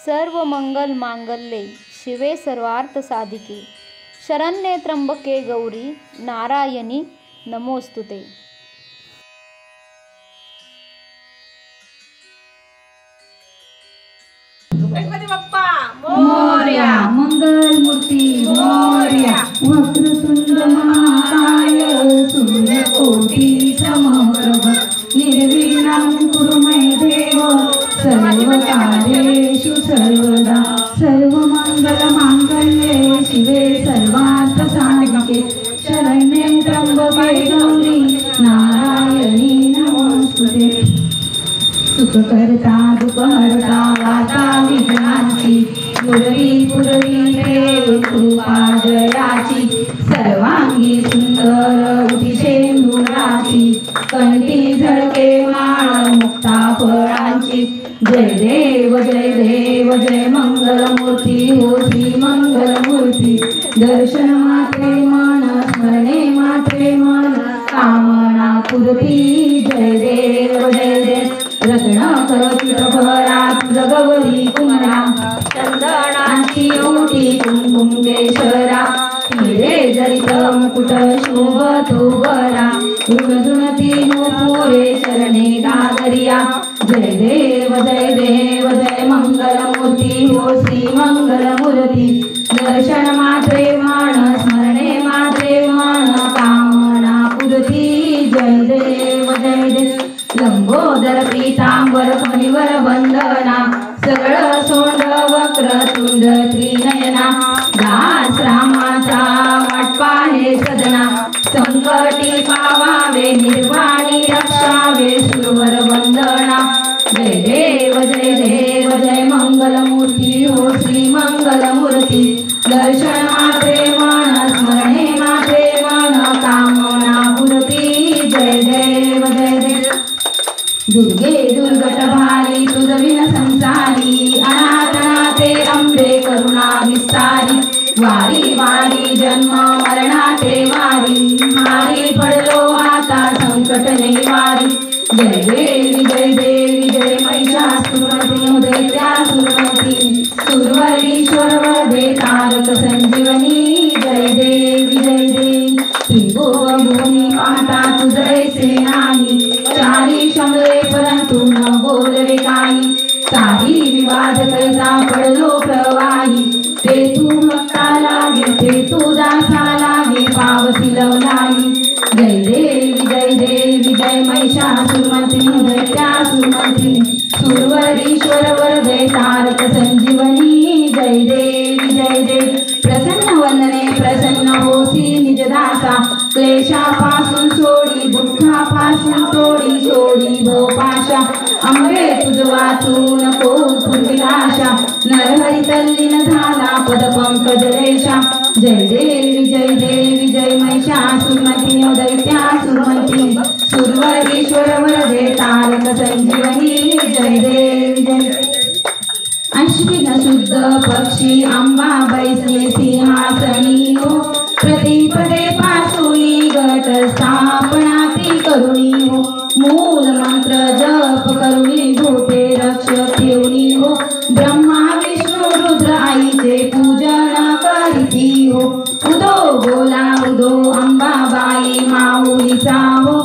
सर्व मंगल मांगल्ये शिवे सर्वार्थ साधिके शरण्ये त्र्यंबके गौरी नारायणी नमोस्तुते। गणपती बाप्पा मोरया, मंगल मूर्ती मोरया, वक्रतुंड महाकाय सूर्यकोटी समप्रभ निर्विघ्नं कुरु मे देव सर्वकार्येषु सर्वदा सर्वमंगलमांगल्ये शिवे सर्वार्थ साधिके शरण्ये त्र्यंबके गौरी नारायणी नमोस्तुते। सुखकर्ता दुःखहर्ता वार्ता विघ्नाची पुरवी पुरवी देव कृपा जयाची सर्वांगी सुंदर उठी शेंदुराची कंठी झळके माळ मुक्ता फळांची जय देव जय मंगलमूर्ती हो श्री मंगलमूर्ती दर्शन मात्रे मन स्मरणे मात्रे मन कामना पूर्ती जय देव रत्नाकर चित्रभरा तुझ गौरी कुमरा चंदनाची ओटी कुंकुम केशरा हिरे जरित मुकुट शोभतो बरा रुणजुणती पुरे शरणे गागरिया जय देव जय मंगलमूर्ती हो श्री मंगलमूर्ती दर्शन मात्रे मन स्मरणे मात्रे मन कामना पूर्ती जय देव लंबोदर पीतांबर फणीवर वंदना सगळं सोंड वक्र तुंड त्रिनयना दास रामाचा वाटपा हे सदना संकटी पावावे निर्वाणी रक्षावे सुरवर वंदना जय देव जय मंगलमूर्ती हो श्री मंगलमूर्ती दर्शन मात्रे मन स्मरणे मात्रे मन कामना पूर्ती जय देव दुर्गे दुर्गट भारी तुझ विन संसारी अनाथनाथे अंबे करुणा विस्तारी वारी वारी जन्म मरणाचे वारी मारी पडलो आता संकट निवारी जय देवी जय महिषासुरमर्दिनी उदयत्या सुरमती सुरवरीश्वर वरदे तारक संजीवनी जय देवी त्रिभुवनी पाहता तुझ ऐसे नाही चारी शमले परंतु न बोलवे काही काही विवाद करता पडलो प्रवाही ते तू भक्ता लागे ते तू दासा लागे पावसी लवलाई जय देवी जय महिषासुरमर्दिनी उदयत्या सुरमर्दिनी सुरवरीश्वर वरदे तारक संजीवनी जय देवी प्रसन्न वंदने प्रसन्न होसी निजदासा क्लेशापासून सोडी दुःखापासून सोडी भोपाशा अंबे तुझ वाचू नको पूर्विलाशा नरहरी तल्लीन झाला पद पंकज रेषा जय देवी जय महिषासुरमर्दिनी उदयत्या सुरमर्दिनी सुरवरीश्वर वरदे तारक संजीवनी जय देवी अश्विन शुद्ध पक्षी अंबा बैसले सिंहासनी हो प्रतिपदे पासुनी गट स्थापना ती करुणी हो मूल मंत्र जप करुणी भूते रक्षक ठेवणी हो ब्रह्मा विष्णू रुद्र आईचे पूजन करीती हो उदो बोला उदो अंबाबाई माऊलीचा हो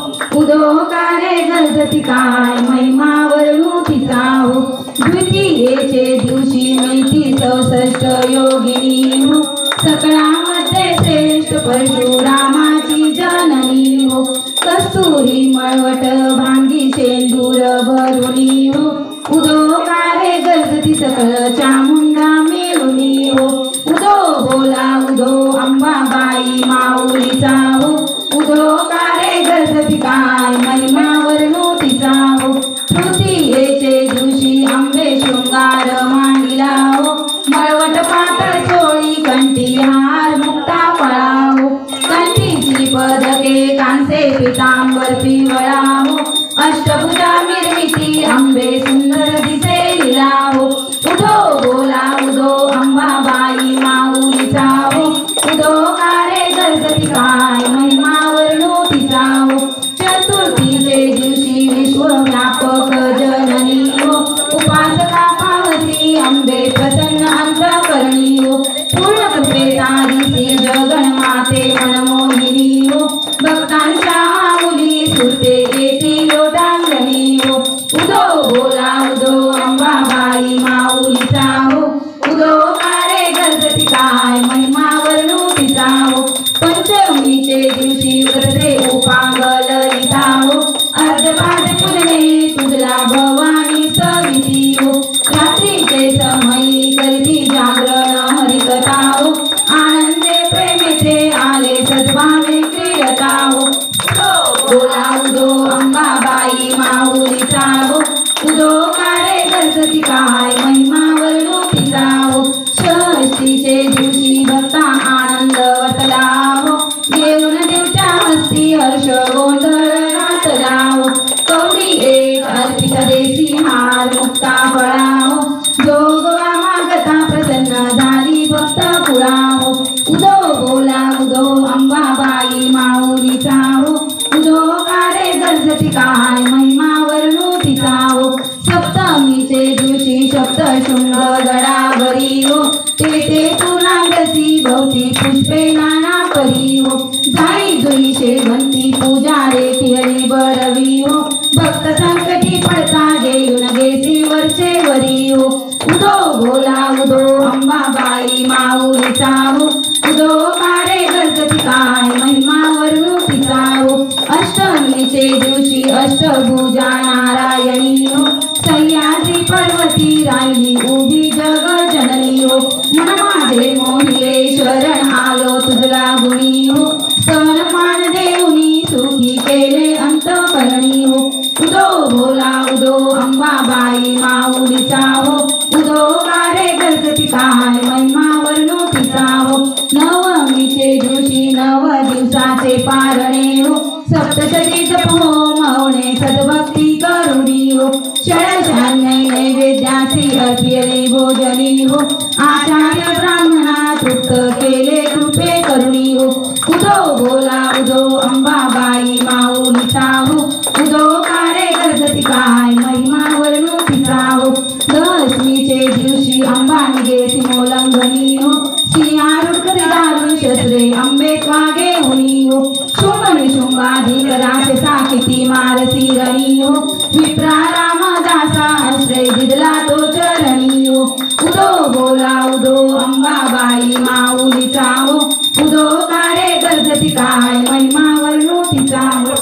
उदो कारे गजती काय महिमा वर्णुतीचा हो द्वितीयेचे दिवशी मिती 64 योगिनी हो सकळामध्ये श्रेष्ठ परशुरामाची जननी हो कस्तुरी मळवट भांगी शेंदूर भरुणी हो उदो कारे गजती सकळ चामुंडा मिळुनी हो उदो बोला उदो अंबाबाई माऊलीचा हो उदो कारे गजती काय महिमा वर्णुतीचा हो तृतीयेचे दिवशी अंबे शृंगार मांडिला हो मळवट पातळ चोळी कंठी हार मुक्ता फळा हो कंठीची पदके कांसे पितांबर पिवळा हो अष्टभुजा निर्मिती अंबे सुंदर दिसे लीला हो उदो बोला उदो अंबाबाई माऊलीचा हो उदो कारे गजती काय महिमा वर्णुतीचा हो चतुर्थीचे दिवशी विश्वव्यापक जननी उदो कारे गणपती काय महिमा वर्णो तिचा हो षष्टीचे दिवशी भक्ता आनंद वतला हो घेऊन देवच्या हस्ती हर्ष गोंधळ घातला हो कवडी एक अर्पित देसी हार मुक्ता फळा हो जोगवा मागता प्रसन्न झाली भक्त कुळा हो उदो बोला उदो अंबाबाई माऊलीचा हो उदो कारे गणपती काय महिमा वर्णो तिचा हो सप्तमीचे दिवशी सप्तशृंग गडावरी हो तेथे पूर्णांगसी भोवती पुष्पे नाना परी हो जाई जुई शेवंती पूजा रे हरी बरवी हो भक्त संकटी पडता घेऊन गेसी वरचे वरी हो उदो बोला उदो अंबाबाई माऊलीचा हो उदो कारे गणपती काय महिमा वर्णो तिचा हो अष्टमीचे दिवशी अष्टभुजा नारायणी हो सह्याद्री पर्वती राहिली उभी जग जननी हो मन माझे मोहिले शरण आलो तुझला गुणी हो सन्मान देऊनी सुखी केले अंतकरणी हो उदो बोला उदो अंबाबाई माऊलीचा हो उदो कारे गणपती काय महिमा वर्णो तिचा हो नवमीचे दिवशी नव दिवसाचे पारणे हो सप्तशती जप होम होणे सद्भक्ती करुणी हो षडशान्य नैवेद्यासी अर्पिले भोजनी हो आचार्य ब्राह्मणा तृप्त केले कृपे करुणी हो उदो बोला उदो अंबाबाई माऊलीचा हो उदो कारे गणपती काय महिमा वर्णो तिचा हो दशमीचे दिवशी अंबा निघे मोलंगणी हो सिंहारूढ करी दारुण शस्त्रे अंबे कागे हुनी हो शुंभनी शुंभाधिक राक्षसा किती मारसी रणी हो विप्रा रामदासा आश्रय दिदला तो चरणी हो उदो बोला उदो अंबाबाई माऊलीचा हो उदो कारे गणपती काय महिमा वर्णो तिचा हो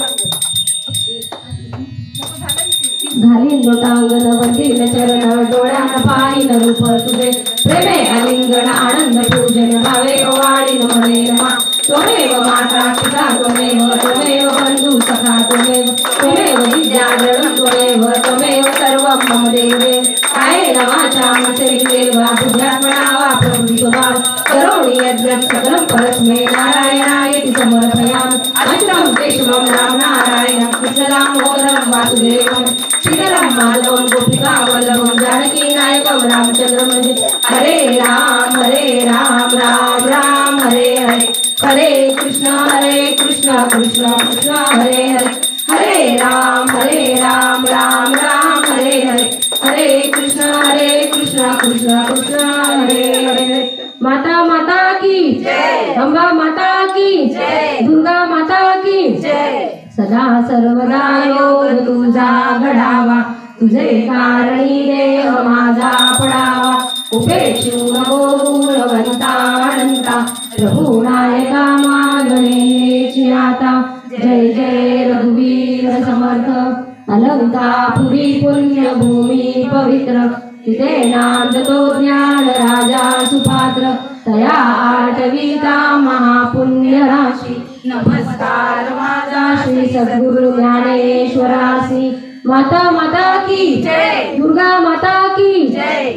घालीन लोटांगण वंदीन चरण डोळ्यान पाहिन रूप तुझे प्रेमे आलिंगन आनंद पूजन भावे ओवाळीन म्हणे नमा त्वमेव माता पिता त्वमेव बंधू सखा त्वमेव विद्याधरं त्वमेव सर्वं मम देवे कायेन वाचा मनसेन्द्रियेण वा बुद्ध्यात्मना वा प्रकृति स्वभाव करोमि यद्यत् सकलं परस्मै नारायणायेति समर्पयामि अच्युतं केशवं रामनारायणं कृष्णदामोदरं वासुदेवं श्रीधरं माधवं गोपिकावल्लभं जानकीनायकं रामचन्द्रं हरे राम राम राम हरे हरे हरे कृष्ण कृष्ण कृष्ण हरे हरे हरे राम राम राम हरे हरे हरे कृष्ण कृष्ण कृष्ण हरे हरे माता माता की जय अंबा माता की जय दुर्गा माता की जय सदा सर्वदा योग तुझा घडावा तुझे कारणी देह माझा पडावा उपेक्षू नको गुणवंता अनंता प्रभू नायका मागणे आता जय जय रघुवीर समर्थ अलंकापुरी पुण्यभूमी पवित्र तिथे नांदतो ज्ञान राजा सुपात्र तया आठविता महापुण्य राशी नमस्कार माझा श्री सद्गुरु ज्ञानेश्वरासी माता माता की जय दुर्गा माता की जय